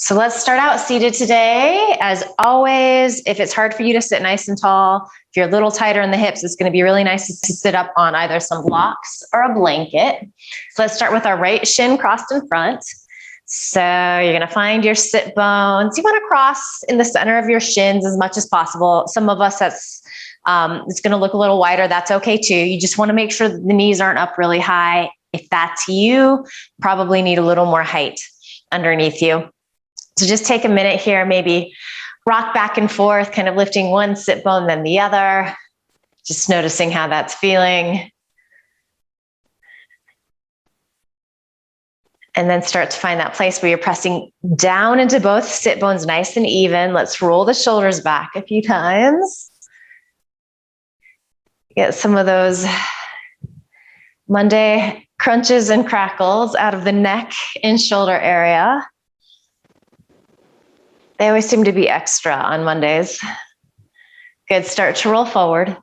So let's start out seated today. As always, if it's hard for you to sit nice and tall, if you're a little tighter in the hips, it's going to be really nice to sit up on either some blocks or a blanket. So let's start with our right shin crossed in front. So you're going to find your sit bones. You want to cross in the center of your shins as much as possible. Some of us, it's going to look a little wider. That's okay too. You just want to make sure that the knees aren't up really high. If that's you, probably need a little more height underneath you. So just take a minute here, maybe rock back and forth, kind of lifting one sit bone, then the other, just noticing how that's feeling. And then start to find that place where you're pressing down into both sit bones nice and even. Let's roll the shoulders back a few times. Get some of those Monday crunches and crackles out of the neck and shoulder area. They always seem to be extra on Mondays. Good, start to roll forward.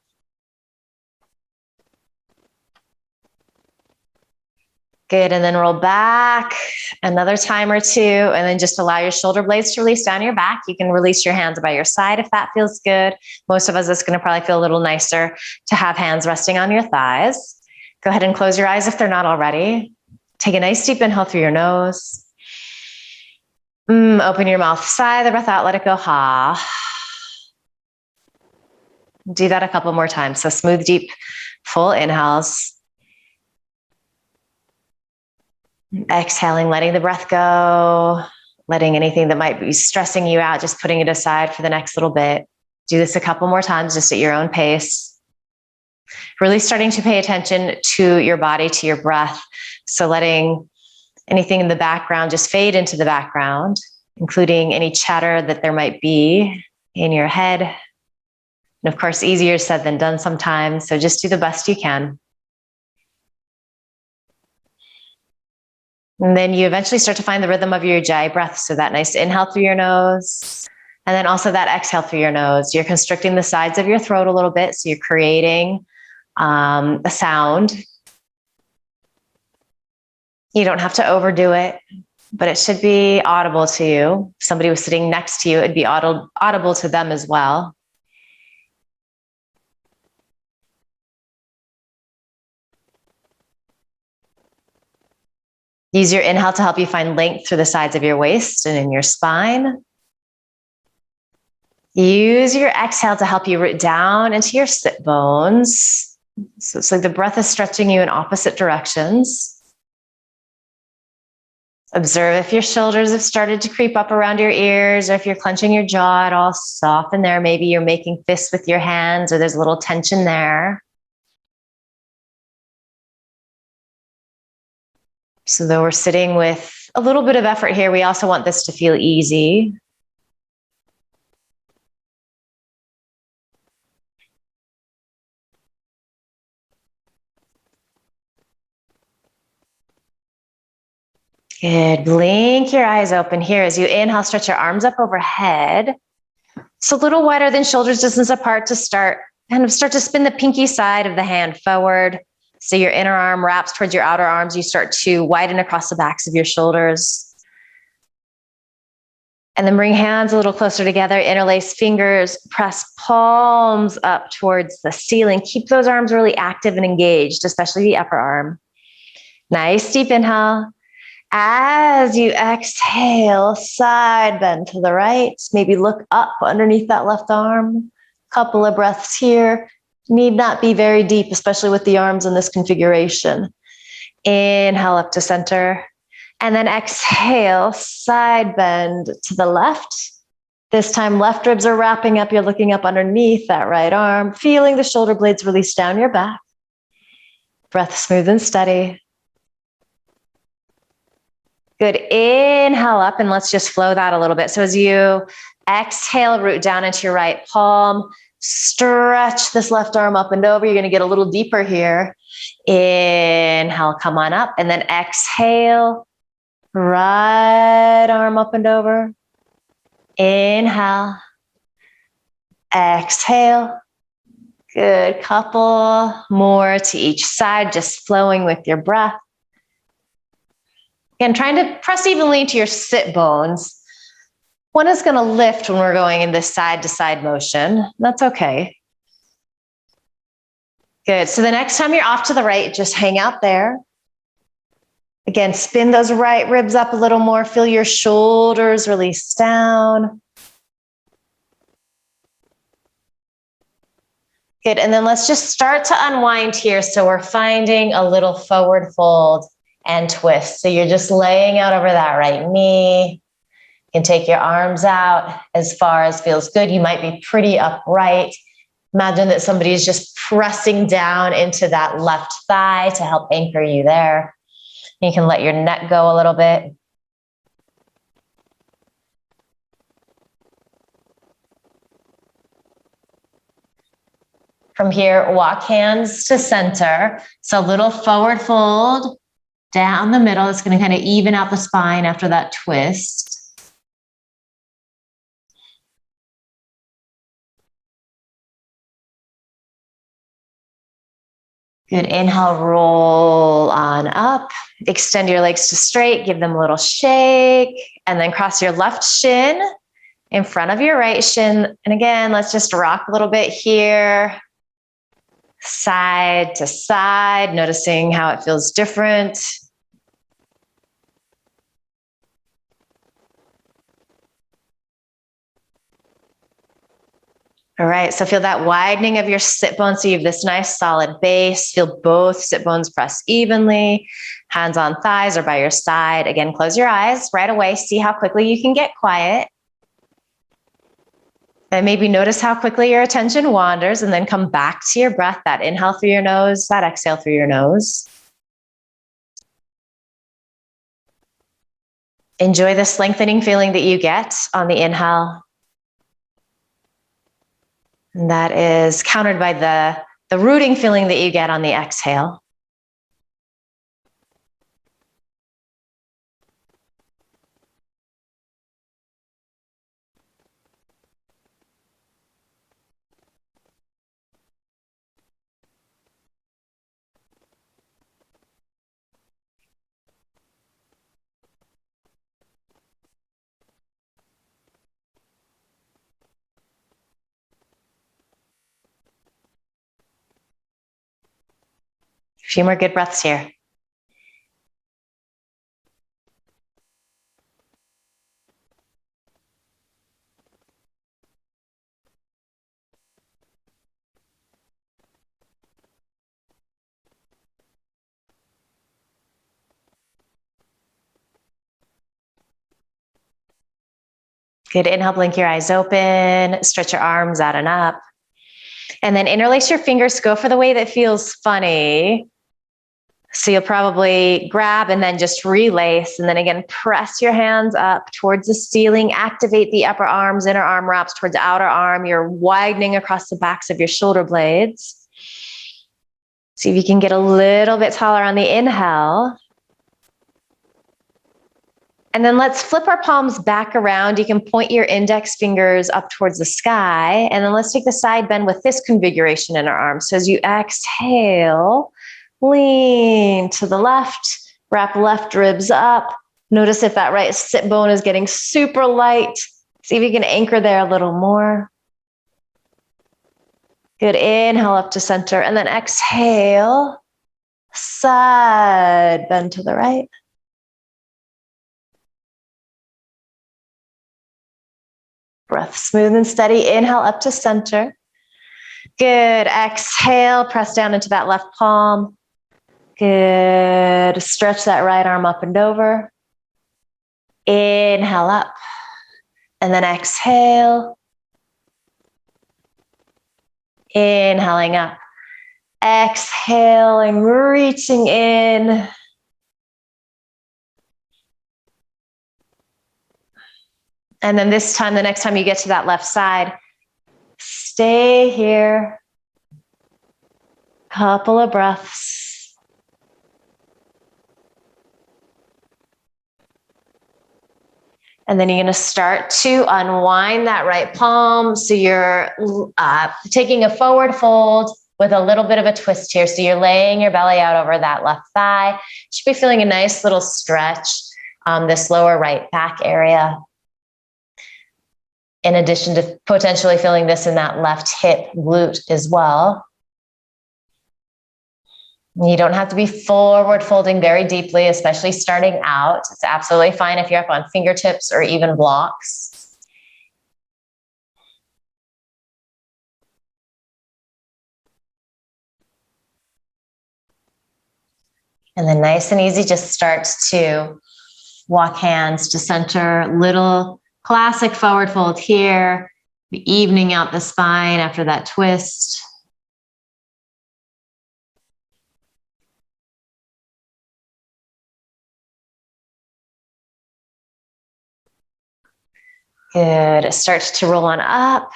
Good, and then roll back another time or two, and then just allow your shoulder blades to release down your back. You can release your hands by your side if that feels good. Most of us, it's gonna probably feel a little nicer to have hands resting on your thighs. Go ahead and close your eyes if they're not already. Take a nice deep inhale through your nose. Open your mouth, sigh the breath out, let it go, ha. Do that a couple more times. So smooth, deep, full inhales. Exhaling, letting the breath go, letting anything that might be stressing you out, just putting it aside for the next little bit. Do this a couple more times, just at your own pace. Really starting to pay attention to your body, to your breath. So letting anything in the background just fade into the background, including any chatter that there might be in your head. And of course, easier said than done sometimes. So just do the best you can. And then you eventually start to find the rhythm of your Ujjayi breath. So that nice inhale through your nose, and then also that exhale through your nose. You're constricting the sides of your throat a little bit. So you're creating a sound. You don't have to overdo it, but it should be audible to you. If somebody was sitting next to you, it'd be audible to them as well. Use your inhale to help you find length through the sides of your waist and in your spine. Use your exhale to help you root down into your sit bones. So it's like the breath is stretching you in opposite directions. Observe if your shoulders have started to creep up around your ears, or if you're clenching your jaw at all, soften there. Maybe you're making fists with your hands, or there's a little tension there. So though we're sitting with a little bit of effort here, we also want this to feel easy. Good. Blink your eyes open here as you inhale, stretch your arms up overhead. It's a little wider than shoulders distance apart to start to spin the pinky side of the hand forward. So your inner arm wraps towards your outer arms. You start to widen across the backs of your shoulders. And then bring hands a little closer together, interlace fingers, press palms up towards the ceiling. Keep those arms really active and engaged, especially the upper arm. Nice deep inhale. As you exhale, side bend to the right. Maybe look up underneath that left arm. Couple of breaths here. Need not be very deep, especially with the arms in this configuration. Inhale up to center. And then exhale, side bend to the left. This time, left ribs are wrapping up. You're looking up underneath that right arm, feeling the shoulder blades release down your back. Breath smooth and steady. Good. Inhale up, and let's just flow that a little bit. So as you exhale, root down into your right palm, stretch this left arm up and over. You're going to get a little deeper here. Inhale, come on up, and then exhale, right arm up and over. Inhale, exhale. Good. Couple more to each side, just flowing with your breath. Again, trying to press evenly to your sit bones. One is going to lift when we're going in this side to side motion. That's okay. Good. So the next time you're off to the right, just hang out there. Again, spin those right ribs up a little more. Feel your shoulders release down. Good. And then let's just start to unwind here. So we're finding a little forward fold and twist. So you're just laying out over that right knee. You can take your arms out as far as feels good. You might be pretty upright. Imagine that somebody is just pressing down into that left thigh to help anchor you there. You can let your neck go a little bit. From here, walk hands to center. So a little forward fold down the middle. It's going to kind of even out the spine after that twist. Good. Inhale, roll on up. Extend your legs to straight. Give them a little shake. And then cross your left shin in front of your right shin. And again, let's just rock a little bit here. Side to side, noticing how it feels different. All right, so feel that widening of your sit bones. So you have this nice solid base. Feel both sit bones press evenly. Hands on thighs or by your side. Again, close your eyes right away. See how quickly you can get quiet. And maybe notice how quickly your attention wanders, and then come back to your breath. That inhale through your nose, that exhale through your nose. Enjoy this lengthening feeling that you get on the inhale. And that is countered by the rooting feeling that you get on the exhale. A few more good breaths here. Good. Inhale, blink your eyes open, stretch your arms out and up. And then interlace your fingers, go for the way that feels funny. So you'll probably grab and then just relace. And then again, press your hands up towards the ceiling, activate the upper arms, inner arm wraps towards outer arm. You're widening across the backs of your shoulder blades. See if you can get a little bit taller on the inhale. And then let's flip our palms back around. You can point your index fingers up towards the sky. And then let's take the side bend with this configuration in our arms. So as you exhale, lean to the left, wrap left ribs up. Notice if that right sit bone is getting super light. See if you can anchor there a little more. Good. Inhale up to center. And then exhale, side bend to the right. Breath smooth and steady. Inhale up to center. Good. Exhale, press down into that left palm. Good. Stretch that right arm up and over. Inhale up. And then exhale. Inhaling up. Exhaling, reaching in. And then this time, the next time you get to that left side, stay here. Couple of breaths. And then you're going to start to unwind that right palm. So you're taking a forward fold with a little bit of a twist here. So you're laying your belly out over that left thigh. You should be feeling a nice little stretch on this lower right back area. in addition to potentially feeling this in that left hip glute as well. You don't have to be forward folding very deeply, especially starting out. It's absolutely fine if you're up on fingertips or even blocks. And then nice and easy, just start to walk hands to center, little classic forward fold here, evening out the spine after that twist. Good. Start to roll on up.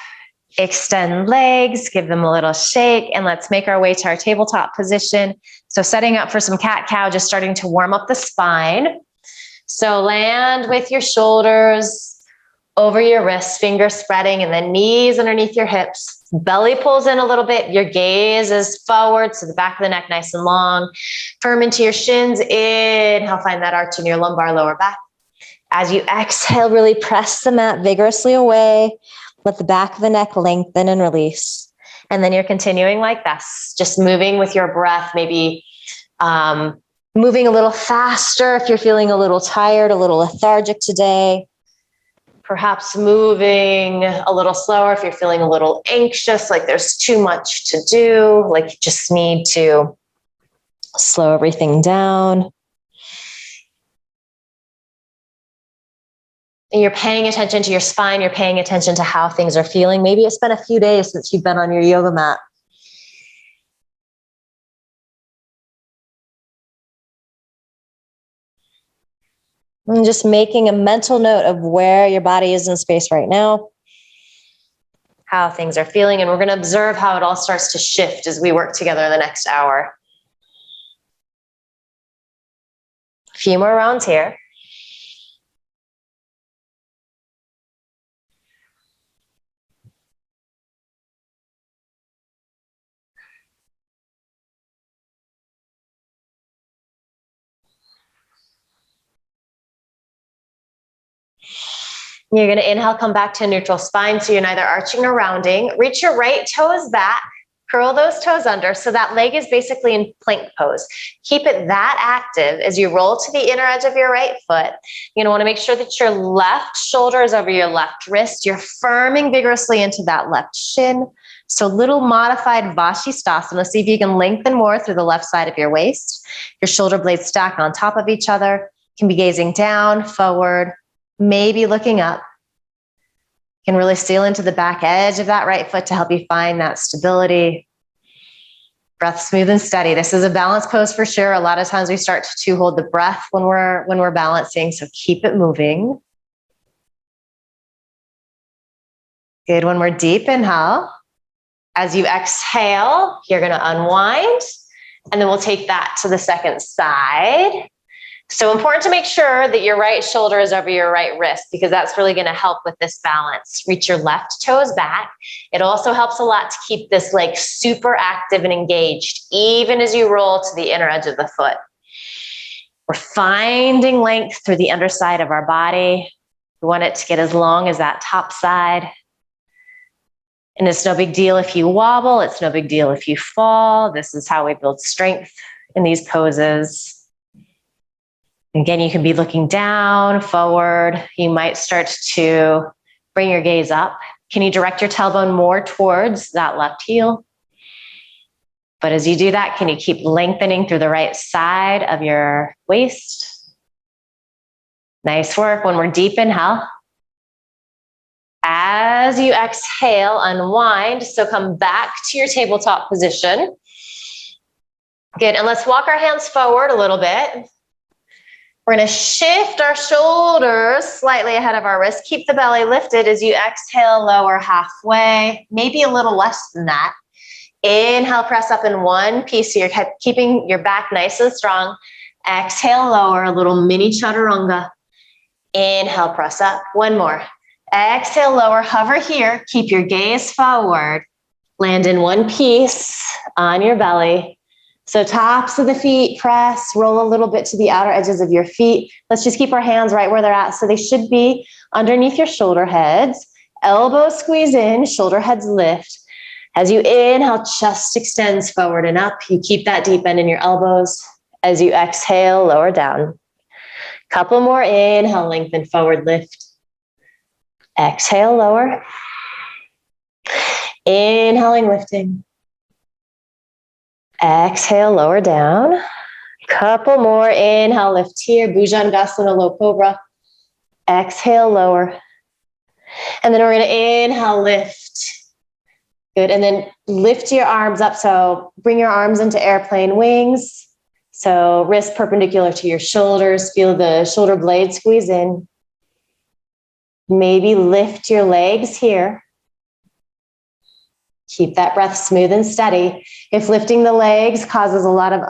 Extend legs, give them a little shake, and let's make our way to our tabletop position. So setting up for some cat-cow, just starting to warm up the spine. So land with your shoulders over your wrists, fingers spreading, and then knees underneath your hips. Belly pulls in a little bit. Your gaze is forward, so the back of the neck nice and long. Firm into your shins. Inhale, find that arch in your lumbar lower back. As you exhale, really press the mat vigorously away. Let the back of the neck lengthen and release. And then you're continuing like this, just moving with your breath, maybe moving a little faster if you're feeling a little tired, a little lethargic today. Perhaps moving a little slower if you're feeling a little anxious, like there's too much to do, like you just need to slow everything down. And you're paying attention to your spine. You're paying attention to how things are feeling. Maybe it's been a few days since you've been on your yoga mat. And just making a mental note of where your body is in space right now, how things are feeling. And we're going to observe how it all starts to shift as we work together in the next hour. A few more rounds here. You're going to inhale, come back to a neutral spine. So you're neither arching or rounding. Reach your right toes back, curl those toes under. So that leg is basically in plank pose. Keep it that active as you roll to the inner edge of your right foot. You're going to want to make sure that your left shoulder is over your left wrist. You're firming vigorously into that left shin. So little modified Vashisthasana. See if you can lengthen more through the left side of your waist. Your shoulder blades stack on top of each other. You can be gazing down, forward, maybe looking up. You can really seal into the back edge of that right foot to help you find that stability. Breath smooth and steady. This is a balance pose for sure. A lot of times we start to hold the breath when we're balancing, so keep it moving. Good. One more deep inhale. As you exhale, you're going to unwind, and then we'll take that to the second side. So important to make sure that your right shoulder is over your right wrist, because that's really going to help with this balance. Reach your left toes back. It also helps a lot to keep this leg super active and engaged, even as you roll to the inner edge of the foot. We're finding length through the underside of our body. We want it to get as long as that top side. And it's no big deal if you wobble. It's no big deal if you fall. This is how we build strength in these poses. Again, you can be looking down, forward. You might start to bring your gaze up. Can you direct your tailbone more towards that left heel? But as you do that, can you keep lengthening through the right side of your waist? Nice work. One more deep inhale. As you exhale, unwind. So come back to your tabletop position. Good. And let's walk our hands forward a little bit. We're going to shift our shoulders slightly ahead of our wrist. Keep the belly lifted as you exhale, lower halfway, maybe a little less than that. Inhale, press up in one piece. So you're keeping your back nice and strong. Exhale, lower, a little mini chaturanga. Inhale, press up. One more. Exhale, lower, hover here. Keep your gaze forward. Land in one piece on your belly. So tops of the feet, press, roll a little bit to the outer edges of your feet. Let's just keep our hands right where they're at. So they should be underneath your shoulder heads. Elbows squeeze in, shoulder heads lift. As you inhale, chest extends forward and up. You keep that deep bend in your elbows. As you exhale, lower down. Couple more, inhale, lengthen forward, lift. Exhale, lower. Inhaling, lifting. Exhale, lower down. Couple more, inhale, lift here, Bhujangasana, low cobra. Exhale, lower. And then we're gonna inhale, lift. Good, and then lift your arms up. So bring your arms into airplane wings. So wrist perpendicular to your shoulders. Feel the shoulder blades squeeze in. Maybe lift your legs here. Keep that breath smooth and steady. If lifting the legs causes a lot of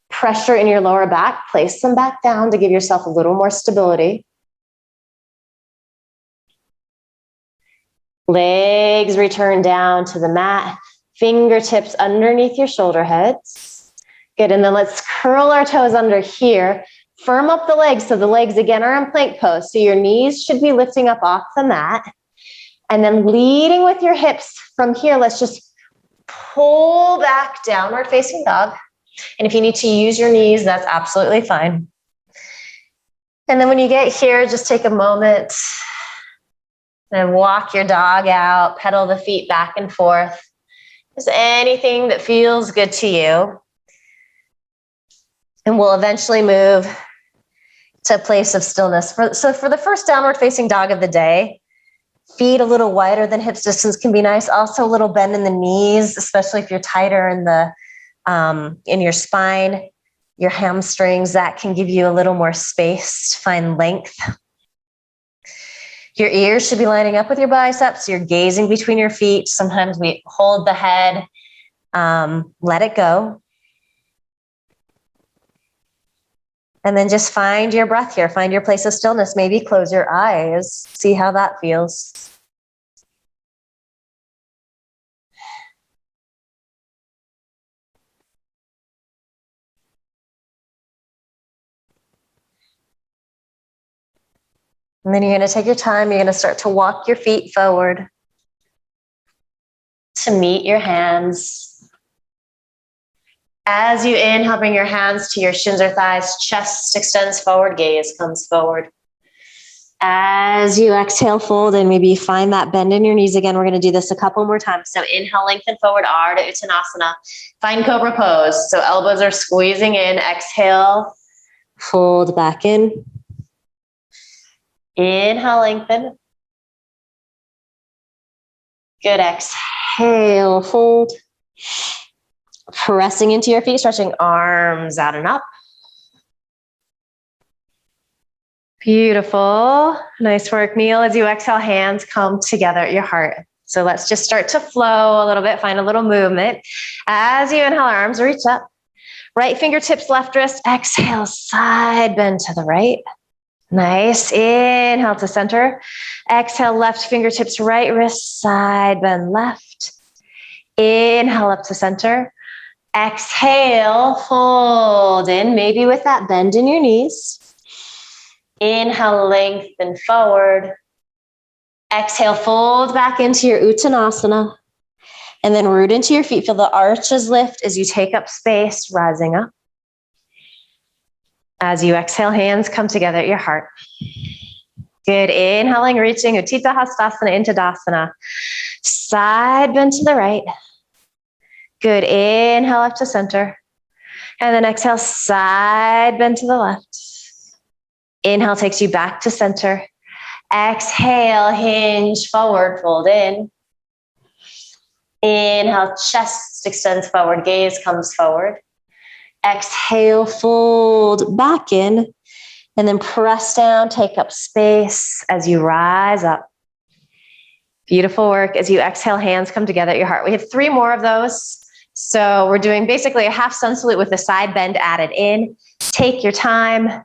pressure in your lower back, place them back down to give yourself a little more stability. Legs return down to the mat. Fingertips underneath your shoulder heads. Good, and then let's curl our toes under here. Firm up the legs, so the legs again are in plank pose. So your knees should be lifting up off the mat. And then leading with your hips from here, let's just pull back, downward facing dog. And if you need to use your knees, that's absolutely fine. And then when you get here, just take a moment and walk your dog out, pedal the feet back and forth. Just anything that feels good to you. And we'll eventually move to a place of stillness. So for the first downward facing dog of the day, feet a little wider than hips distance can be nice. Also a little bend in the knees, especially if you're tighter in your spine, your hamstrings. That can give you a little more space to find length. Your ears should be lining up with your biceps. You're gazing between your feet. Sometimes we hold the head, let it go. And then just find your breath here. Find your place of stillness. Maybe close your eyes. See how that feels. And then you're going to take your time. You're going to start to walk your feet forward to meet your hands. As you inhale, bring your hands to your shins or thighs. Chest extends forward, gaze comes forward. As you exhale, fold, and maybe find that bend in your knees again. We're going to do this a couple more times. So inhale, lengthen forward, Ardha Uttanasana. Find cobra pose. So elbows are squeezing in. Exhale, fold back in. Inhale, lengthen. Good, exhale, fold. Pressing into your feet, stretching arms out and up. Beautiful. Nice work, Neil. As you exhale, hands come together at your heart. So let's just start to flow a little bit, find a little movement. As you inhale, arms reach up. Right fingertips, left wrist. Exhale, side bend to the right. Nice. Inhale to center. Exhale, left fingertips, right wrist, side bend left. Inhale up to center. Exhale, fold in, maybe with that bend in your knees. Inhale, lengthen forward. Exhale, fold back into your Uttanasana. And then root into your feet. Feel the arches lift as you take up space, rising up. As you exhale, hands come together at your heart. Good. Inhaling, reaching Utthita Hastasana into Dasana. Side bend to the right. Good. Inhale up to center. And then exhale, side bend to the left. Inhale takes you back to center. Exhale, hinge forward, fold in. Inhale, chest extends forward, gaze comes forward. Exhale, fold back in. And then press down, take up space as you rise up. Beautiful work. As you exhale, hands come together at your heart. We have 3 more of those. So we're doing basically a half sun salute with a side bend added in. Take your time.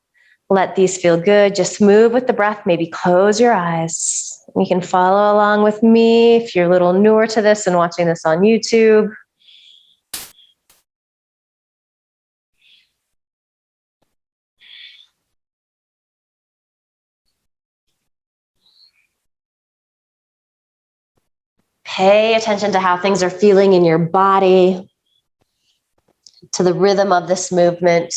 Let these feel good. Just move with the breath. Maybe close your eyes. You can follow along with me if you're a little newer to this and watching this on YouTube. Pay attention to how things are feeling in your body, to the rhythm of this movement.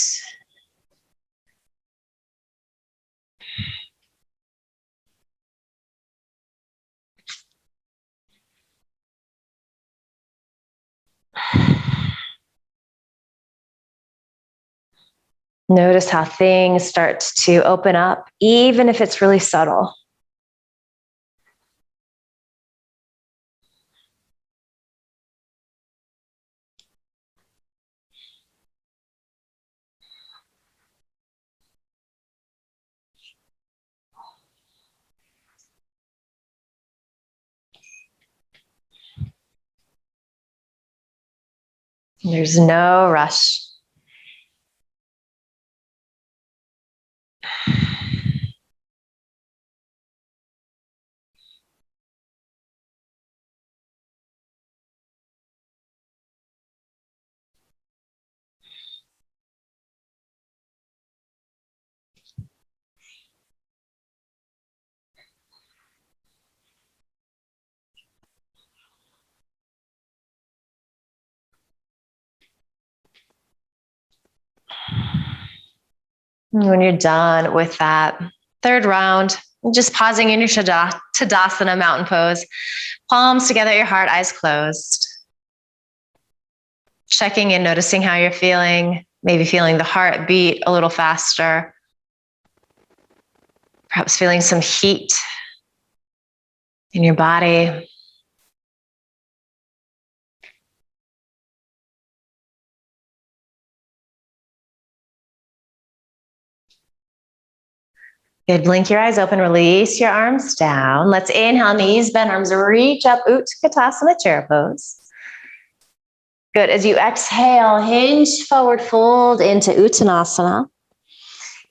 Notice how things start to open up, even if it's really subtle. There's no rush. When you're done with that third round, just pausing in your Tadasana mountain pose, palms together at your heart, eyes closed. Checking in, noticing how you're feeling, maybe feeling the heart beat a little faster, perhaps feeling some heat in your body. Good, blink your eyes open, release your arms down. Let's inhale, knees bend, arms reach up, Utkatasana chair pose. Good, as you exhale, hinge forward, fold into Uttanasana.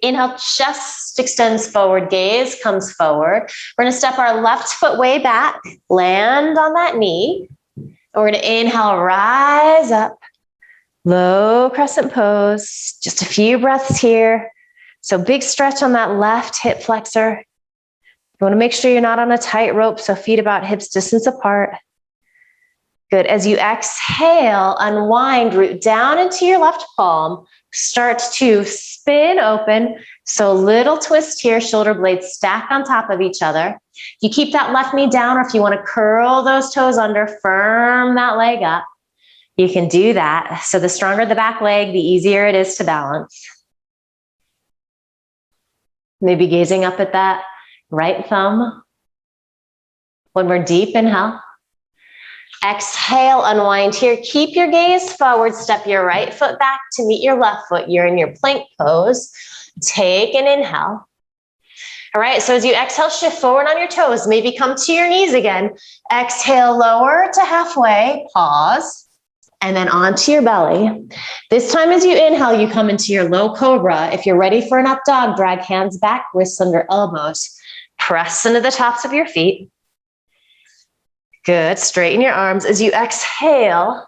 Inhale, chest extends forward, gaze comes forward. We're gonna step our left foot way back, land on that knee. And we're gonna inhale, rise up, low crescent pose. Just a few breaths here. So big stretch on that left hip flexor. You wanna make sure you're not on a tight rope, so feet about hips distance apart. Good, as you exhale, unwind, root down into your left palm. Start to spin open. So little twist here, shoulder blades stack on top of each other. You keep that left knee down, or if you want to curl those toes under, firm that leg up. You can do that. So the stronger the back leg, the easier it is to balance. Maybe gazing up at that right thumb. When we're deep, inhale. Exhale, unwind here. Keep your gaze forward. Step your right foot back to meet your left foot. You're in your plank pose. Take an inhale. All right, so as you exhale, shift forward on your toes. Maybe come to your knees again. Exhale, lower to halfway. Pause. And then onto your belly. This time as you inhale, you come into your low cobra. If you're ready for an up dog, drag hands back, wrists under elbows. Press into the tops of your feet. Good, straighten your arms. As you exhale,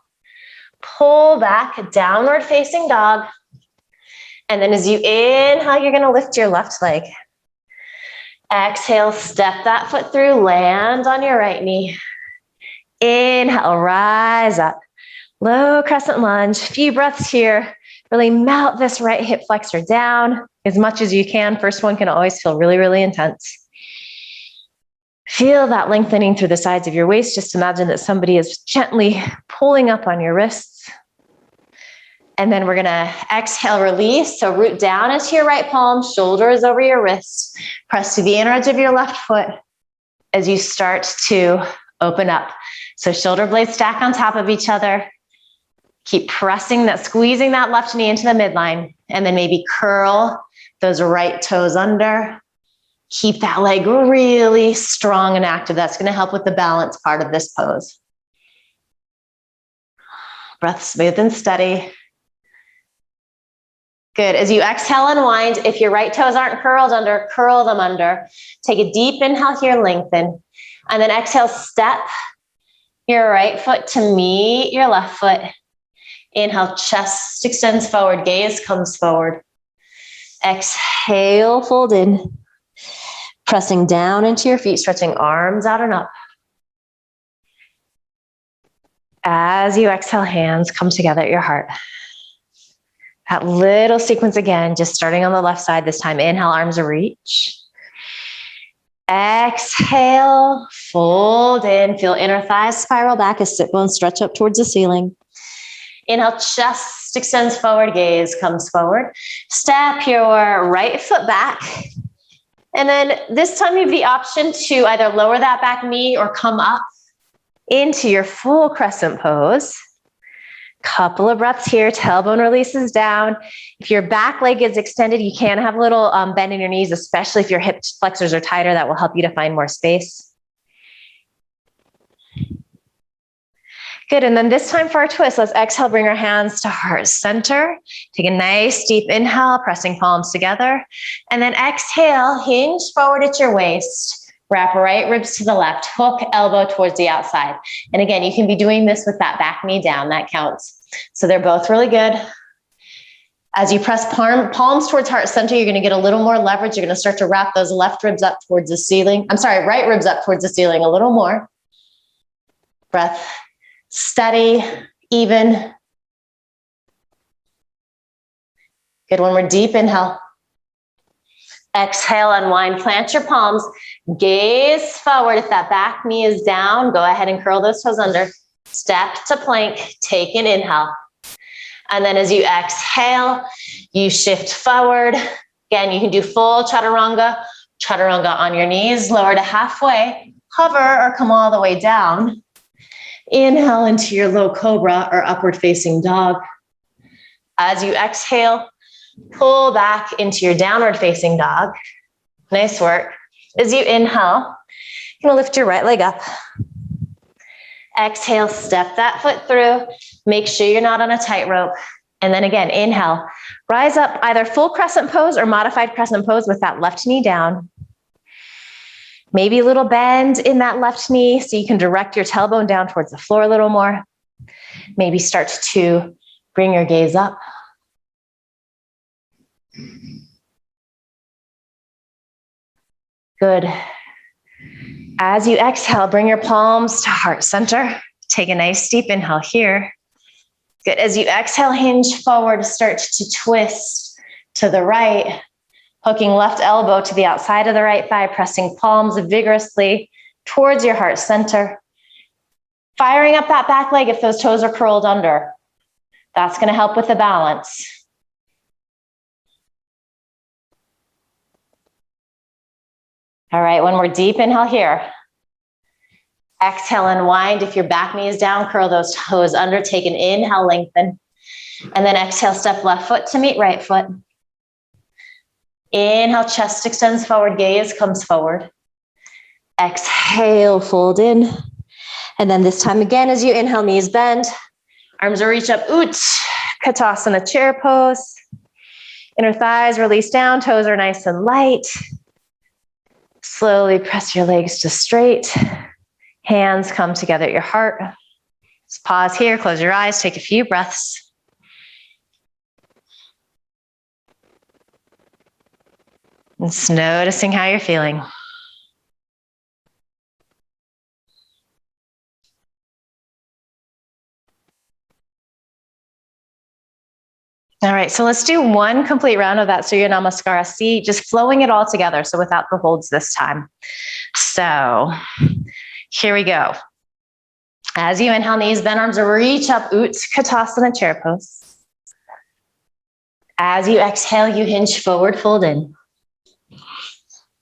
pull back, downward facing dog. And then as you inhale, you're gonna lift your left leg. Exhale, step that foot through, land on your right knee. Inhale, rise up. Low crescent lunge, few breaths here. Really melt this right hip flexor down as much as you can. First one can always feel really, really intense. Feel that lengthening through the sides of your waist. Just imagine that somebody is gently pulling up on your wrists. And then we're gonna exhale, release. So root down into your right palm, shoulders over your wrists. Press to the inner edge of your left foot as you start to open up. So shoulder blades stack on top of each other. Keep pressing that, squeezing that left knee into the midline. And then maybe curl those right toes under. Keep that leg really strong and active. That's going to help with the balance part of this pose. Breath smooth and steady. Good. As you exhale, unwind. If your right toes aren't curled under, curl them under. Take a deep inhale here, lengthen. And then exhale, step your right foot to meet your left foot. Inhale, chest extends forward, gaze comes forward. Exhale, fold in. Pressing down into your feet, stretching arms out and up. As you exhale, hands come together at your heart. That little sequence again, just starting on the left side this time. Inhale, arms to reach. Exhale, fold in. Feel inner thighs spiral back as sit bones stretch up towards the ceiling. Inhale, chest extends forward, gaze comes forward. Step your right foot back. And then this time you have the option to either lower that back knee or come up into your full crescent pose. Couple of breaths here, tailbone releases down. If your back leg is extended, you can have a little bend in your knees, especially if your hip flexors are tighter. That will help you to find more space. Good, and then this time for our twist, let's exhale, bring our hands to heart center. Take a nice deep inhale, pressing palms together. And then exhale, hinge forward at your waist. Wrap right ribs to the left, hook elbow towards the outside. And again, you can be doing this with that back knee down, that counts. So they're both really good. As you press palms towards heart center, you're gonna get a little more leverage. You're gonna start to wrap those left ribs up towards the ceiling. Right ribs up towards the ceiling a little more. Breath steady, even. Good, one more deep inhale. Exhale, unwind, plant your palms, gaze forward. If that back knee is down, go ahead and curl those toes under. Step to plank, take an inhale. And then as you exhale, you shift forward. Again, you can do full chaturanga on your knees, lower to halfway, hover or come all the way down. Inhale into your low cobra or upward facing dog. As you exhale, pull back into your downward facing dog. Nice work. As you inhale, you're gonna lift your right leg up. Exhale, step that foot through. Make sure you're not on a tightrope. And then again, inhale, rise up, either full crescent pose or modified crescent pose with that left knee down. Maybe a little bend in that left knee so you can direct your tailbone down towards the floor a little more. Maybe start to bring your gaze up. Good. As you exhale, bring your palms to heart center. Take a nice deep inhale here. Good. As you exhale, hinge forward, start to twist to the right, hooking left elbow to the outside of the right thigh, pressing palms vigorously towards your heart center. Firing up that back leg if those toes are curled under. That's going to help with the balance. All right, one more deep inhale here. Exhale, unwind. If your back knee is down, curl those toes under. Take an inhale, lengthen. And then exhale, step left foot to meet right foot. Inhale, chest extends forward, gaze comes forward. Exhale, fold in. And then this time again, as you inhale, knees bend. Arms will reach up, Utkatasana chair pose. Inner thighs release down, toes are nice and light. Slowly press your legs to straight. Hands come together at your heart. Just pause here, close your eyes, take a few breaths. And just noticing how you're feeling. All right, so let's do one complete round of that Surya Namaskara. See, just flowing it all together, so without the holds this time. So here we go. As you inhale, knees bend, arms reach up, Utkatasana chair pose. As you exhale, you hinge forward, fold in.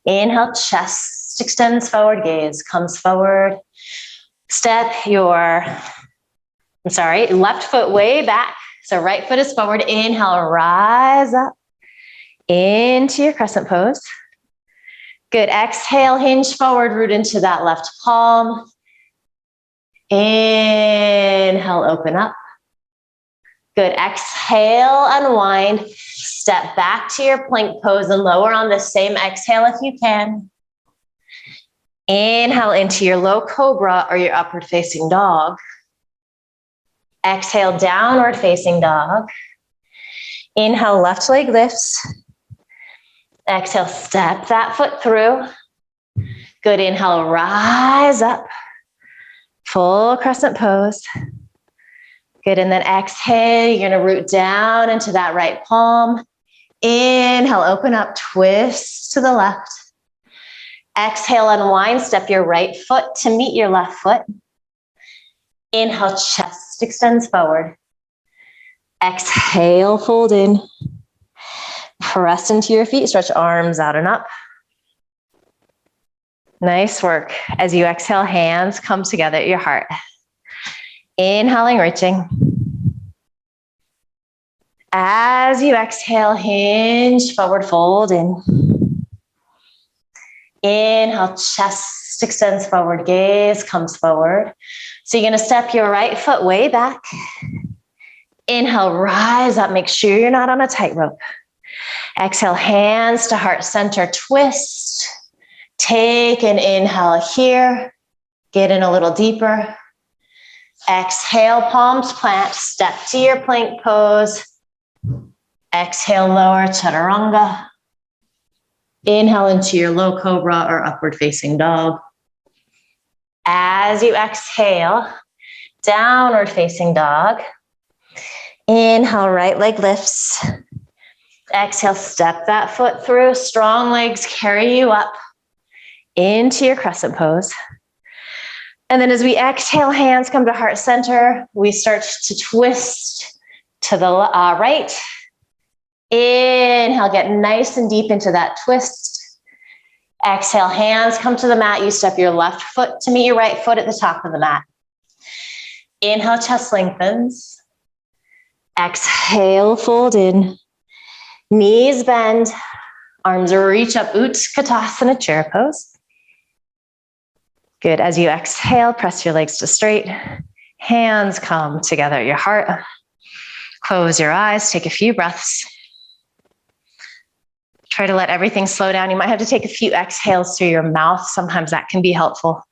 Inhale, chest extends forward, gaze comes forward. Step your, left foot way back. So right foot is forward. Inhale, rise up into your crescent pose. Good. Exhale, hinge forward, root into that left palm. Inhale, open up. Good. Exhale, unwind. Step back to your plank pose and lower on the same exhale if you can. Inhale into your low cobra or your upward facing dog. Exhale, downward facing dog. Inhale, left leg lifts. Exhale, step that foot through. Good. Inhale, rise up. Full crescent pose. Good, and then exhale, you're gonna root down into that right palm. Inhale, open up, twist to the left. Exhale, unwind, step your right foot to meet your left foot. Inhale, chest extends forward. Exhale, fold in. Press into your feet, stretch arms out and up. Nice work. As you exhale, hands come together at your heart. Inhaling, reaching. As you exhale, hinge, forward fold in. Inhale, chest extends forward, gaze comes forward. So you're gonna step your right foot way back. Inhale, rise up, make sure you're not on a tightrope. Exhale, hands to heart center, twist. Take an inhale here, get in a little deeper. Exhale, palms plant, step to your plank pose. Exhale, lower chaturanga. Inhale into your low cobra or upward facing dog. As you exhale, downward facing dog. Inhale, right leg lifts. Exhale, step that foot through. Strong legs carry you up into your crescent pose. And then as we exhale, hands come to heart center. We start to twist to the right. Inhale, get nice and deep into that twist. Exhale, hands come to the mat. You step your left foot to meet your right foot at the top of the mat. Inhale, chest lengthens. Exhale, fold in. Knees bend. Arms reach up, Utkatasana, chair pose. Good. As you exhale, press your legs to straight. Hands come together at your heart. Close your eyes, take a few breaths. Try to let everything slow down. You might have to take a few exhales through your mouth. Sometimes that can be helpful.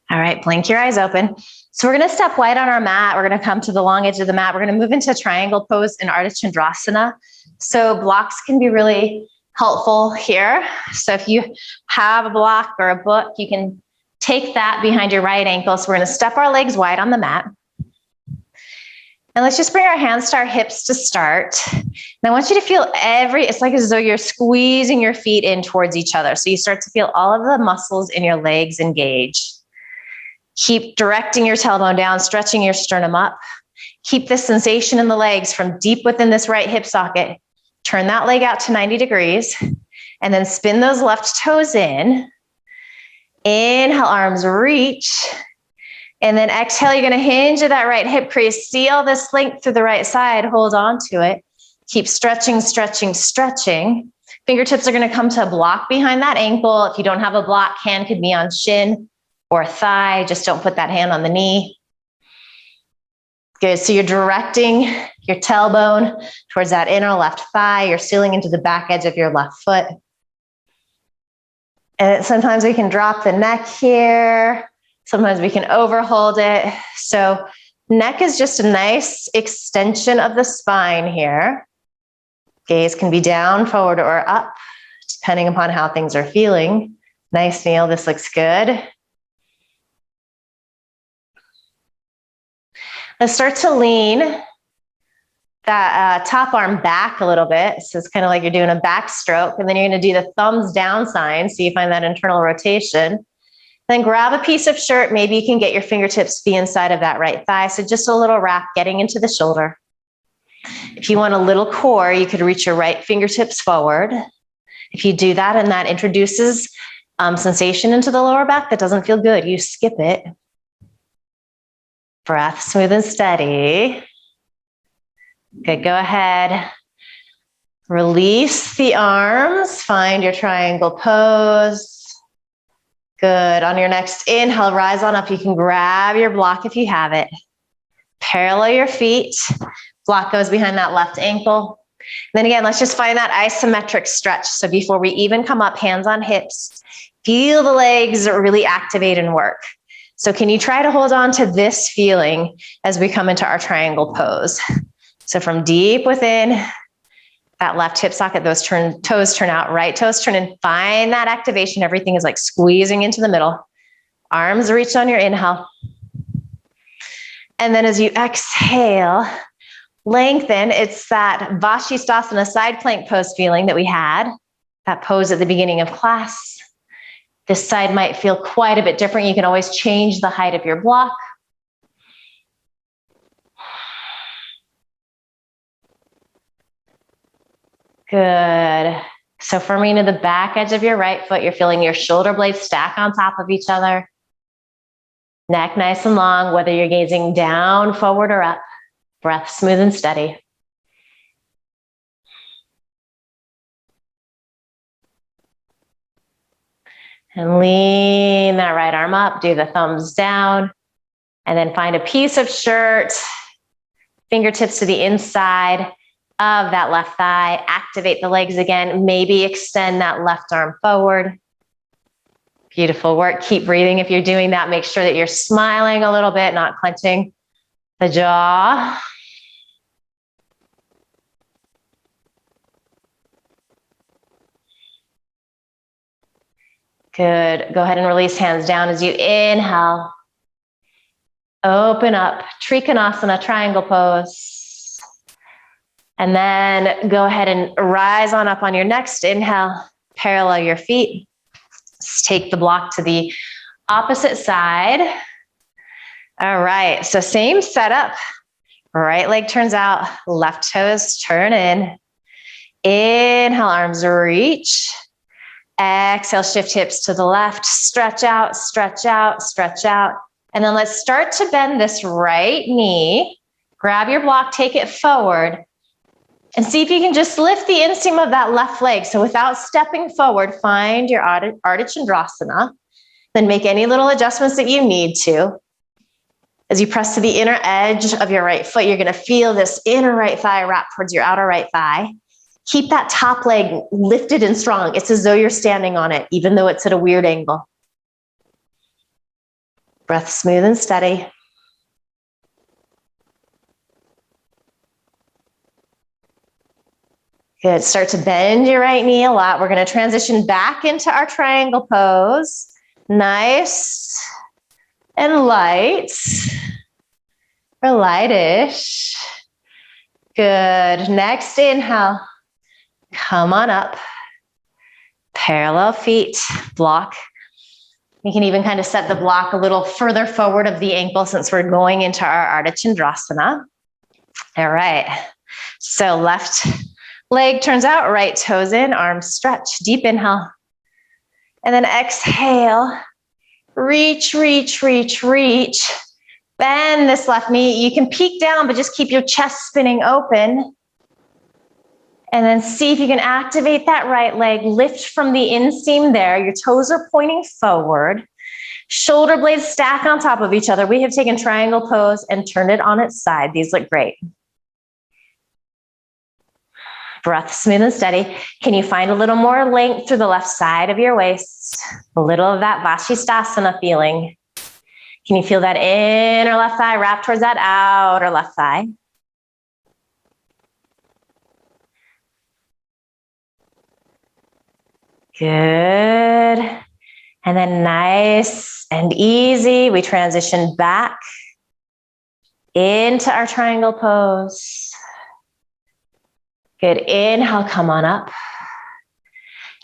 All right, blink your eyes open. So we're gonna step wide on our mat. We're gonna come to the long edge of the mat. We're gonna move into triangle pose in Ardha Chandrasana. So blocks can be really helpful here. So if you have a block or a book, you can take that behind your right ankle. So we're gonna step our legs wide on the mat. And let's just bring our hands to our hips to start. And I want you to feel it's like as though you're squeezing your feet in towards each other. So you start to feel all of the muscles in your legs engage. Keep directing your tailbone down, stretching your sternum up. Keep this sensation in the legs from deep within this right hip socket. Turn that leg out to 90 degrees and then spin those left toes in. Inhale, arms reach. And then exhale, you're gonna hinge at that right hip crease. See all this length through the right side, hold on to it. Keep stretching, stretching, stretching. Fingertips are gonna come to a block behind that ankle. If you don't have a block, hand could be on shin or thigh, just don't put that hand on the knee. Good, so you're directing your tailbone towards that inner left thigh. You're sealing into the back edge of your left foot. And sometimes we can drop the neck here. Sometimes we can overhold it. So neck is just a nice extension of the spine here. Gaze can be down, forward, or up, depending upon how things are feeling. Nice, Neil, this looks good. Let's start to lean that top arm back a little bit. So it's kind of like you're doing a backstroke, and then you're going to do the thumbs down sign. So you find that internal rotation. Then grab a piece of shirt. Maybe you can get your fingertips be inside of that right thigh. So just a little wrap getting into the shoulder. If you want a little core, you could reach your right fingertips forward. If you do that and that introduces sensation into the lower back that doesn't feel good, you skip it. Breath smooth and steady. Good, go ahead. Release the arms, find your triangle pose. Good, on your next inhale, rise on up. You can grab your block if you have it. Parallel your feet. Block goes behind that left ankle. Then again, let's just find that isometric stretch. So before we even come up, hands on hips, feel the legs really activate and work. So can you try to hold on to this feeling as we come into our triangle pose? So from deep within, that left hip socket, those toes turn out, right toes turn in. Find that activation. Everything is like squeezing into the middle. Arms reach on your inhale. And then as you exhale, lengthen. It's that Vashisthasana side plank pose feeling that we had, that pose at the beginning of class. This side might feel quite a bit different. You can always change the height of your block. Good. So forming to the back edge of your right foot, you're feeling your shoulder blades stack on top of each other. Neck nice and long, whether you're gazing down, forward, or up. Breath smooth and steady. And lean that right arm up, do the thumbs down, and then find a piece of shirt, fingertips to the inside of that left thigh. Activate the legs again. Maybe extend that left arm forward. Beautiful work. Keep breathing. If you're doing that, make sure that you're smiling a little bit, not clenching the jaw. Good. Go ahead and release hands down as you inhale. Open up, Trikonasana, triangle pose. And then go ahead and rise on up on your next inhale. Parallel your feet. Let's take the block to the opposite side. All right, so same setup. Right leg turns out, left toes turn in. Inhale, arms reach. Exhale, shift hips to the left. Stretch out, stretch out, stretch out. And then let's start to bend this right knee. Grab your block, take it forward. And see if you can just lift the inseam of that left leg. So without stepping forward, find your Ardha Chandrasana. Then make any little adjustments that you need to. As you press to the inner edge of your right foot, you're going to feel this inner right thigh wrap towards your outer right thigh. Keep that top leg lifted and strong. It's as though you're standing on it, even though it's at a weird angle. Breath smooth and steady. Good. Start to bend your right knee a lot. We're going to transition back into our triangle pose. Nice and light, or lightish. Good. Next inhale. Come on up. Parallel feet, block. You can even kind of set the block a little further forward of the ankle since we're going into our Ardha Chandrasana. All right. So left leg turns out, right toes in, arms stretch. Deep inhale. And then exhale. Reach, reach, reach, reach. Bend this left knee. You can peek down, but just keep your chest spinning open. And then see if you can activate that right leg. Lift from the inseam there. Your toes are pointing forward. Shoulder blades stack on top of each other. We have taken triangle pose and turned it on its side. These look great. Breath smooth and steady. Can you find a little more length through the left side of your waist? A little of that Vashisthasana feeling. Can you feel that inner left thigh wrap towards that outer left thigh? Good. And then nice and easy, we transition back into our triangle pose. Good. Inhale, come on up.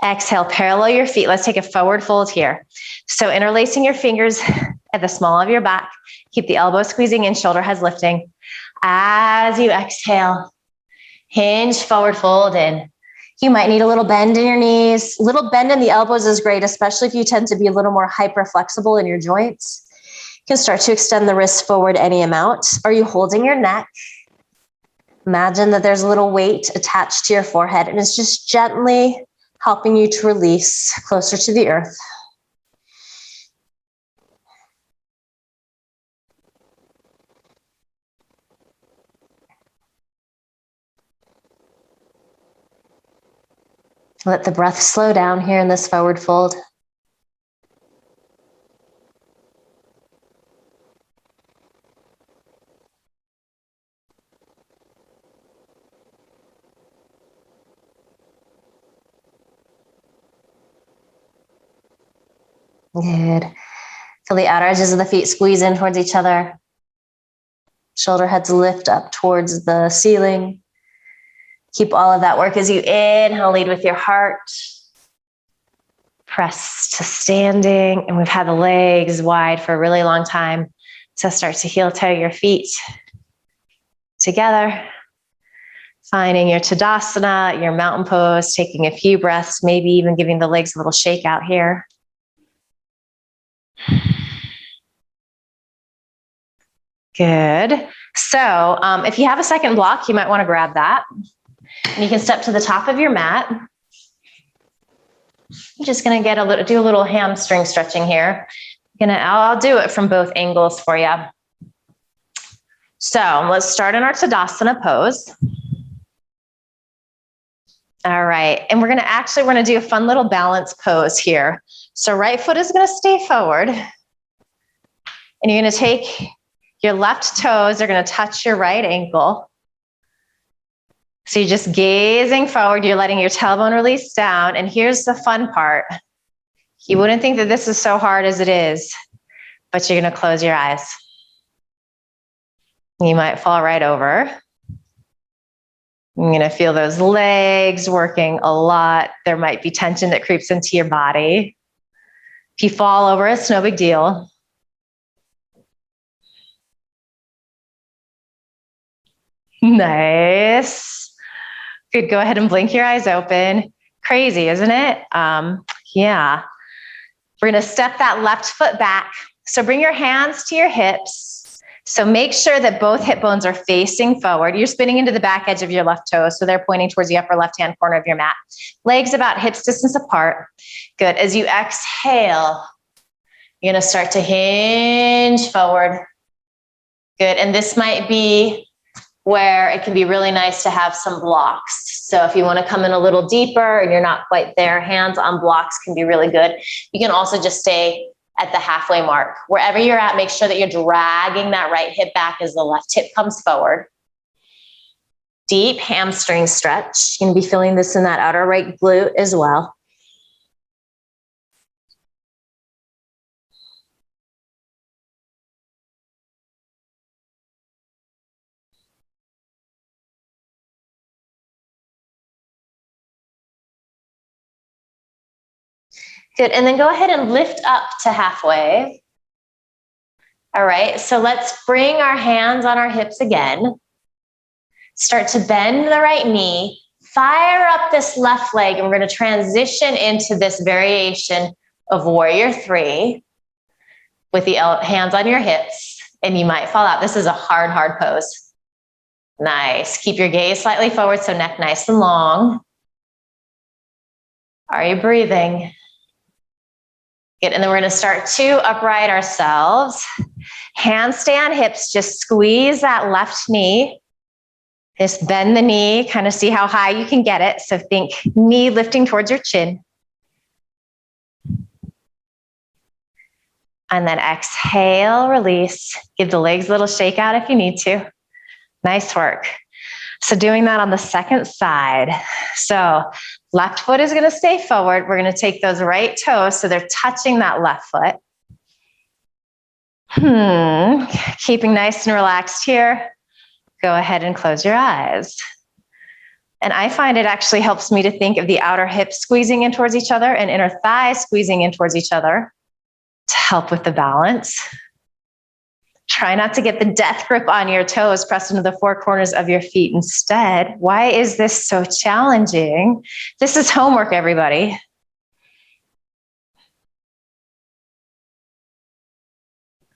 Exhale, parallel your feet. Let's take a forward fold here. So interlacing your fingers at the small of your back. Keep the elbows squeezing in, shoulder heads lifting. As you exhale, hinge, forward fold in. You might need a little bend in your knees. A little bend in the elbows is great, especially if you tend to be a little more hyper flexible in your joints. You can start to extend the wrists forward any amount. Are you holding your neck? Imagine that there's a little weight attached to your forehead and it's just gently helping you to release closer to the earth. Let the breath slow down here in this forward fold. Good. Feel the outer edges of the feet squeeze in towards each other. Shoulder heads lift up towards the ceiling. Keep all of that work as you inhale, lead with your heart. Press to standing. And we've had the legs wide for a really long time. So start to heel toe your feet together. Finding your Tadasana, your mountain pose, taking a few breaths, maybe even giving the legs a little shake out here. Good. So if you have a second block, you might want to grab that. And you can step to the top of your mat. I'm just going to do a little hamstring stretching here. I'll do it from both angles for you. So let's start in our Tadasana pose. All right, and we're gonna do a fun little balance pose here. So right foot is gonna stay forward, and you're gonna take your left toes, they're gonna touch your right ankle. So you're just gazing forward, you're letting your tailbone release down, and here's the fun part. You wouldn't think that this is so hard as it is, but you're gonna close your eyes. You might fall right over. You're going to feel those legs working a lot. There might be tension that creeps into your body. If you fall over, it's no big deal. Nice. Good. Go ahead and blink your eyes open. Crazy, isn't it? Yeah. We're going to step that left foot back. So bring your hands to your hips. So make sure that both hip bones are facing forward. You're spinning into the back edge of your left toes, so they're pointing towards the upper left-hand corner of your mat. Legs about hips distance apart. Good. As you exhale, you're going to start to hinge forward. Good. And this might be where it can be really nice to have some blocks. So if you want to come in a little deeper and you're not quite there, hands on blocks can be really good. You can also just stay at the halfway mark. Wherever you're at, make sure that you're dragging that right hip back as the left hip comes forward. Deep hamstring stretch. You're going to be feeling this in that outer right glute as well. Good, and then go ahead and lift up to halfway. All right, so let's bring our hands on our hips again. Start to bend the right knee, fire up this left leg, and we're going to transition into this variation of Warrior 3 with the hands on your hips, and you might fall out. This is a hard, hard pose. Nice. Keep your gaze slightly forward, so neck nice and long. Are you breathing? Good, and then we're going to start to upright ourselves. Hands stay on hips, just squeeze that left knee. Just bend the knee, kind of see how high you can get it. So think knee lifting towards your chin. And then exhale, release. Give the legs a little shake out if you need to. Nice work. So doing that on the second side. So left foot is going to stay forward. We're going to take those right toes so they're touching that left foot. Keeping nice and relaxed here. Go ahead and close your eyes. And I find it actually helps me to think of the outer hips squeezing in towards each other and inner thighs squeezing in towards each other to help with the balance. Try not to get the death grip on your toes pressed into the four corners of your feet instead. Why is this so challenging? This is homework, everybody.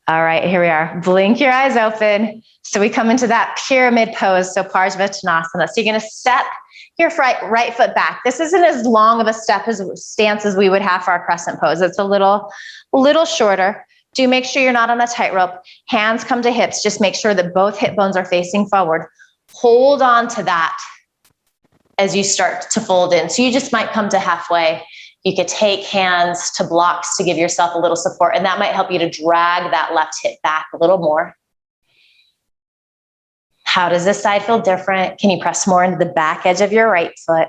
All right, here we are. Blink your eyes open. So we come into that pyramid pose, so Parsvattanasana. So you're going to step your right foot back. This isn't as long of a stance as we would have for our crescent pose. It's a little shorter. Do make sure you're not on a tightrope. Hands come to hips. Just make sure that both hip bones are facing forward. Hold on to that as you start to fold in. So you just might come to halfway. You could take hands to blocks to give yourself a little support, and that might help you to drag that left hip back a little more. How does this side feel different? Can you press more into the back edge of your right foot?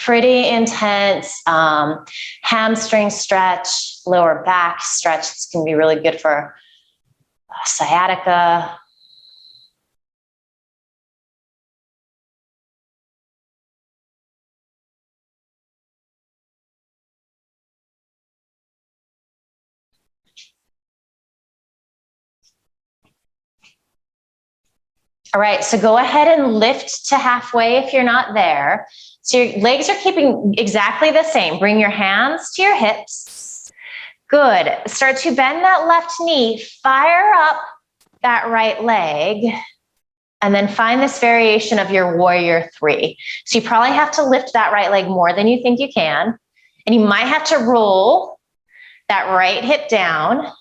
Pretty intense hamstring stretch, lower back stretch. This can be really good for sciatica. All right, so go ahead and lift to halfway if you're not there. So your legs are keeping exactly the same. Bring your hands to your hips. Good. Start to bend that left knee. Fire up that right leg. And then find this variation of your warrior three. So you probably have to lift that right leg more than you think you can. And you might have to roll that right hip down. It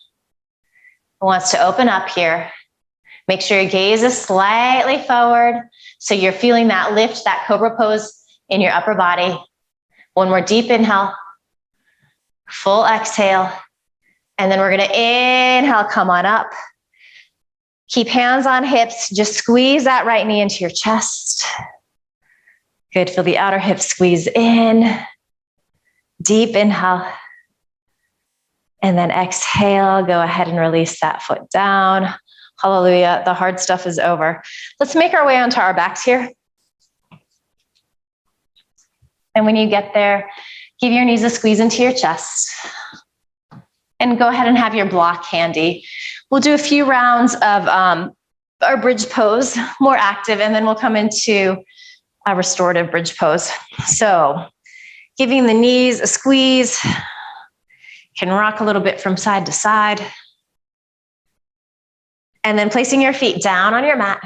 wants to open up here. Make sure your gaze is slightly forward so you're feeling that lift, that cobra pose in your upper body. One more deep inhale, full exhale, and then we're gonna inhale, come on up. Keep hands on hips, just squeeze that right knee into your chest. Good, feel the outer hip squeeze in. Deep inhale. And then exhale, go ahead and release that foot down. Hallelujah, the hard stuff is over. Let's make our way onto our backs here. And when you get there, give your knees a squeeze into your chest. And go ahead and have your block handy. We'll do a few rounds of our bridge pose, more active, and then we'll come into a restorative bridge pose. So giving the knees a squeeze, can rock a little bit from side to side. And then placing your feet down on your mat,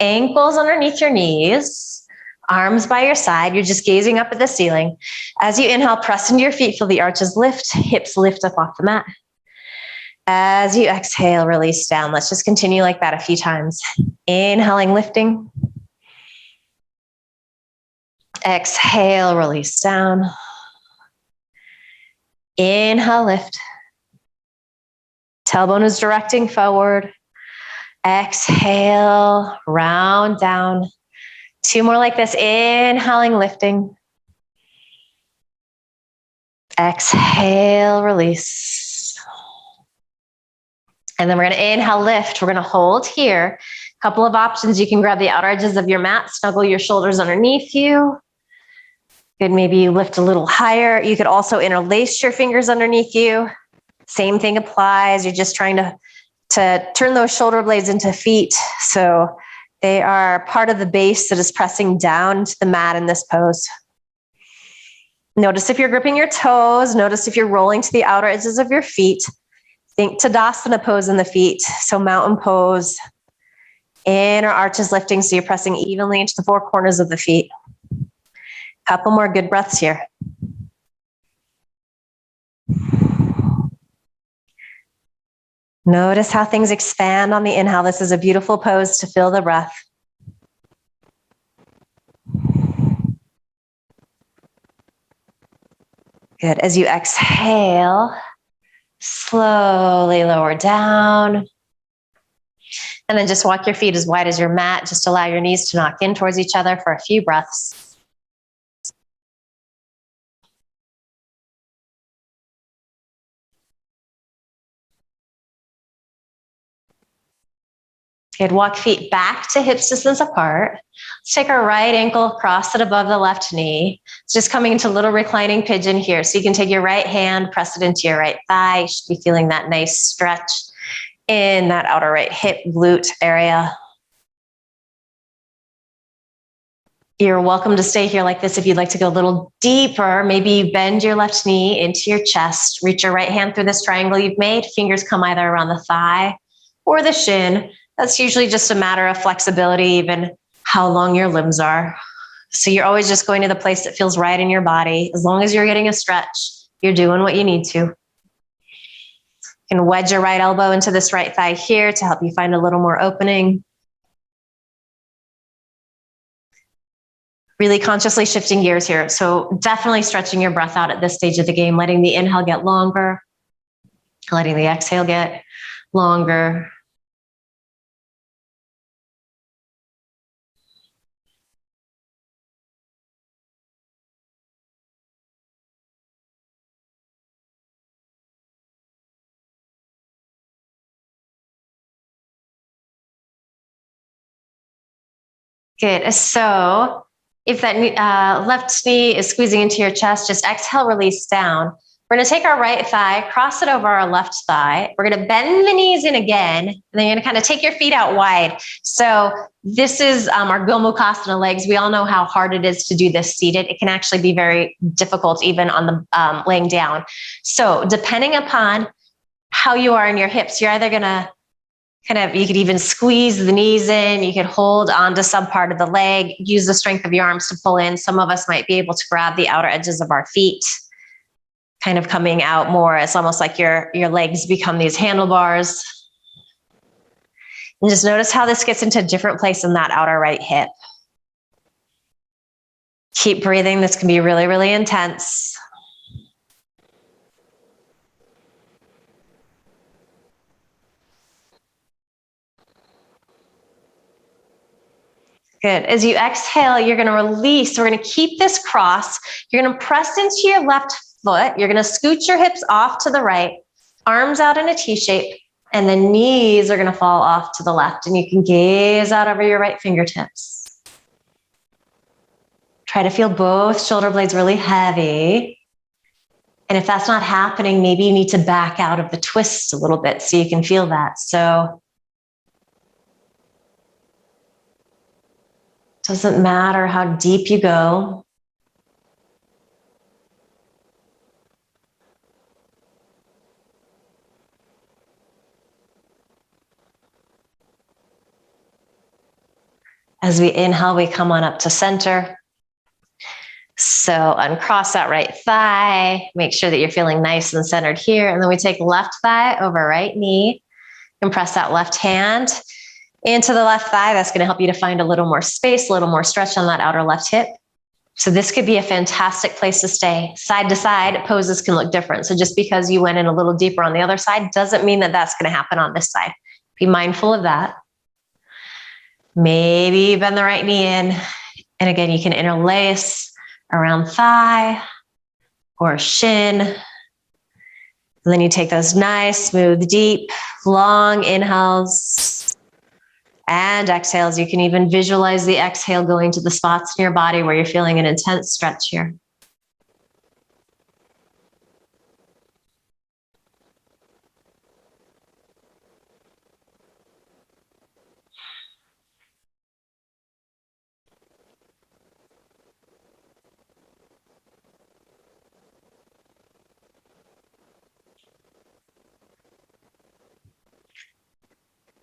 ankles underneath your knees, arms by your side. You're just gazing up at the ceiling. As you inhale, press into your feet, feel the arches lift, hips lift up off the mat. As you exhale, release down. Let's just continue like that a few times. Inhaling, lifting. Exhale, release down. Inhale, lift. Tailbone is directing forward. Exhale, round down. Two more like this. Inhaling, lifting. Exhale, release. And then we're going to inhale, lift. We're going to hold here. Couple of options. You can grab the outer edges of your mat, snuggle your shoulders underneath you. Good, maybe you lift a little higher. You could also interlace your fingers underneath you. Same thing applies. You're just trying to turn those shoulder blades into feet. So they are part of the base that is pressing down to the mat in this pose. Notice if you're gripping your toes. Notice if you're rolling to the outer edges of your feet. Think Tadasana pose in the feet. So mountain pose. Inner arches lifting, so you're pressing evenly into the four corners of the feet. Couple more good breaths here. Notice how things expand on the inhale. This is a beautiful pose to feel the breath. Good. As you exhale, slowly lower down. And then just walk your feet as wide as your mat. Just allow your knees to knock in towards each other for a few breaths. Good. Walk feet back to hips distance apart. Let's take our right ankle, cross it above the left knee. It's just coming into a little reclining pigeon here. So you can take your right hand, press it into your right thigh. You should be feeling that nice stretch in that outer right hip, glute area. You're welcome to stay here like this if you'd like to go a little deeper. Maybe you bend your left knee into your chest. Reach your right hand through this triangle you've made. Fingers come either around the thigh or the shin. That's usually just a matter of flexibility, even how long your limbs are. So you're always just going to the place that feels right in your body. As long as you're getting a stretch, you're doing what you need to. You can wedge your right elbow into this right thigh here to help you find a little more opening. Really consciously shifting gears here. So definitely stretching your breath out at this stage of the game, letting the inhale get longer, letting the exhale get longer. Good. So if that left knee is squeezing into your chest, just exhale, release down. We're going to take our right thigh, cross it over our left thigh. We're going to bend the knees in again, and then you're going to kind of take your feet out wide. So this is our Gomukhasana legs. We all know how hard it is to do this seated. It can actually be very difficult even on the laying down. So depending upon how you are in your hips, you're either going to you could even squeeze the knees in. You could hold onto some part of the leg, use the strength of your arms to pull in. Some of us might be able to grab the outer edges of our feet, kind of coming out more. It's almost like your legs become these handlebars. And just notice how this gets into a different place in that outer right hip. Keep breathing. This can be really, really intense. Good. As you exhale, you're going to release. We're going to keep this cross. You're going to press into your left foot. You're going to scoot your hips off to the right, arms out in a T shape, and the knees are going to fall off to the left. And you can gaze out over your right fingertips. Try to feel both shoulder blades really heavy. And if that's not happening, maybe you need to back out of the twist a little bit so you can feel that. So doesn't matter how deep you go. As we inhale, we come on up to center. So uncross that right thigh. Make sure that you're feeling nice and centered here. And then we take left thigh over right knee and press that left hand into the left thigh. That's going to help you to find a little more space, a little more stretch on that outer left hip. So this could be a fantastic place to stay. Side to side poses can look different. So just because you went in a little deeper on the other side doesn't mean that that's going to happen on this side. Be mindful of that. Maybe bend the right knee in. And again, you can interlace around thigh or shin. And then you take those nice, smooth, deep, long inhales and exhales. You can even visualize the exhale going to the spots in your body where you're feeling an intense stretch here.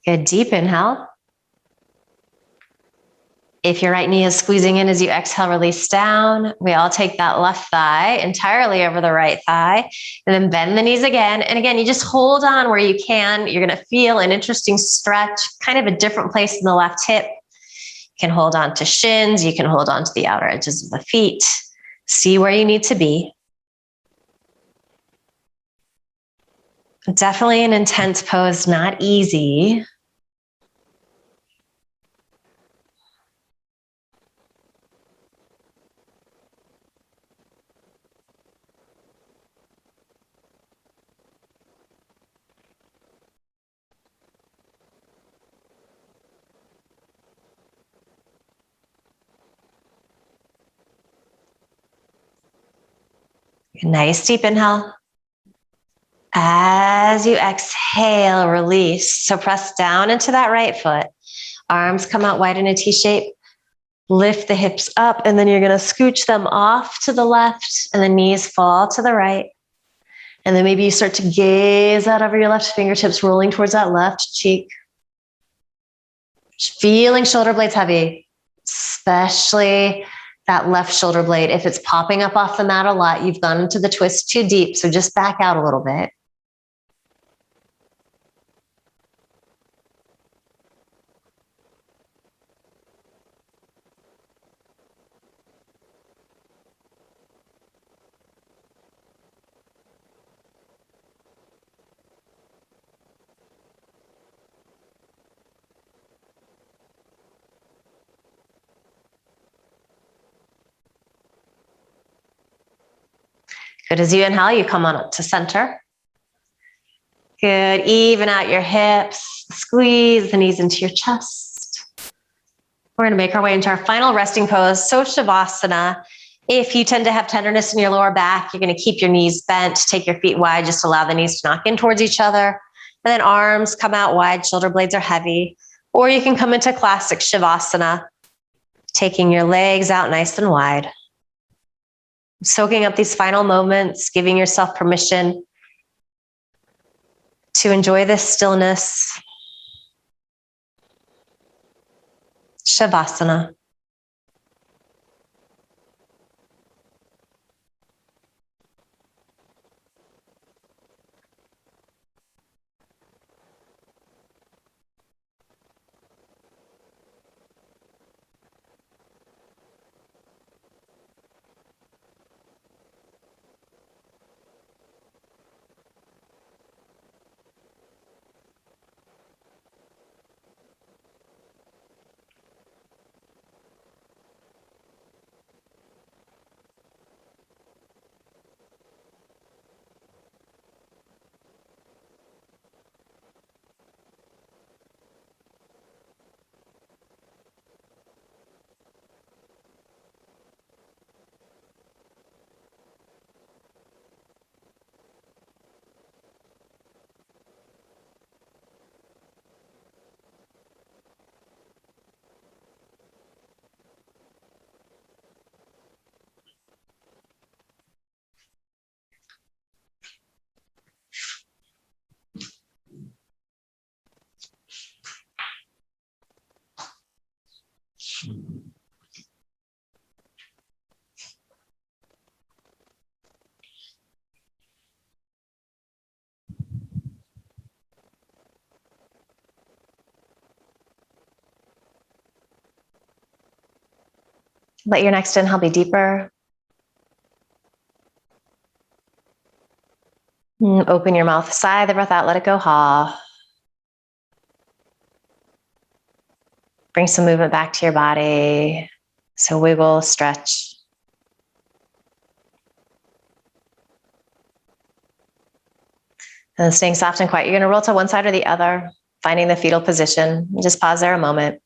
Good, deep inhale. If your right knee is squeezing in as you exhale, release down. We all take that left thigh entirely over the right thigh and then bend the knees again. And again, you just hold on where you can. You're going to feel an interesting stretch, kind of a different place in the left hip. You can hold on to shins. You can hold on to the outer edges of the feet. See where you need to be. Definitely an intense pose, not easy. Nice deep inhale. As you exhale, release. So press down into that right foot. Arms come out wide in a T shape. Lift the hips up, and then you're going to scooch them off to the left, and the knees fall to the right. And then maybe you start to gaze out over your left fingertips, rolling towards that left cheek. Feeling shoulder blades heavy, especially that left shoulder blade. If it's popping up off the mat a lot, you've gone into the twist too deep. So just back out a little bit. Good. As you inhale, you come on up to center. Good. Even out your hips. Squeeze the knees into your chest. We're going to make our way into our final resting pose. So Shavasana. If you tend to have tenderness in your lower back, you're going to keep your knees bent, take your feet wide, just allow the knees to knock in towards each other. And then arms come out wide, shoulder blades are heavy. Or you can come into classic Shavasana, taking your legs out nice and wide. Soaking up these final moments, giving yourself permission to enjoy this stillness. Shavasana. Let your next inhale be deeper. Open your mouth, sigh the breath out, let it go. Ha. Bring some movement back to your body. So wiggle, stretch. And staying soft and quiet, you're going to roll to one side or the other, finding the fetal position. Just pause there a moment.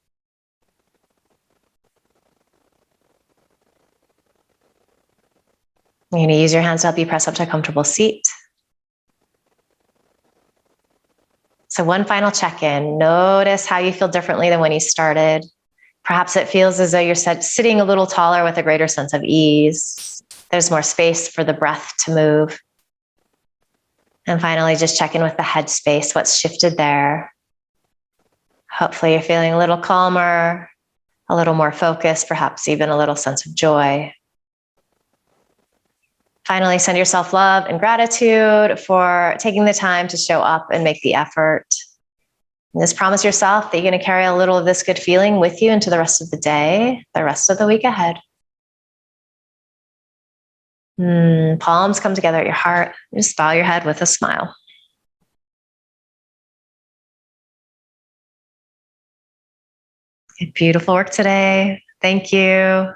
You're going to use your hands to help you press up to a comfortable seat. So one final check-in. Notice how you feel differently than when you started. Perhaps it feels as though you're sitting a little taller with a greater sense of ease. There's more space for the breath to move. And finally, just check in with the head space. What's shifted there? Hopefully you're feeling a little calmer, a little more focused, perhaps even a little sense of joy. Finally, send yourself love and gratitude for taking the time to show up and make the effort. And just promise yourself that you're going to carry a little of this good feeling with you into the rest of the day, the rest of the week ahead. Palms come together at your heart. Just bow your head with a smile. Beautiful work today. Thank you.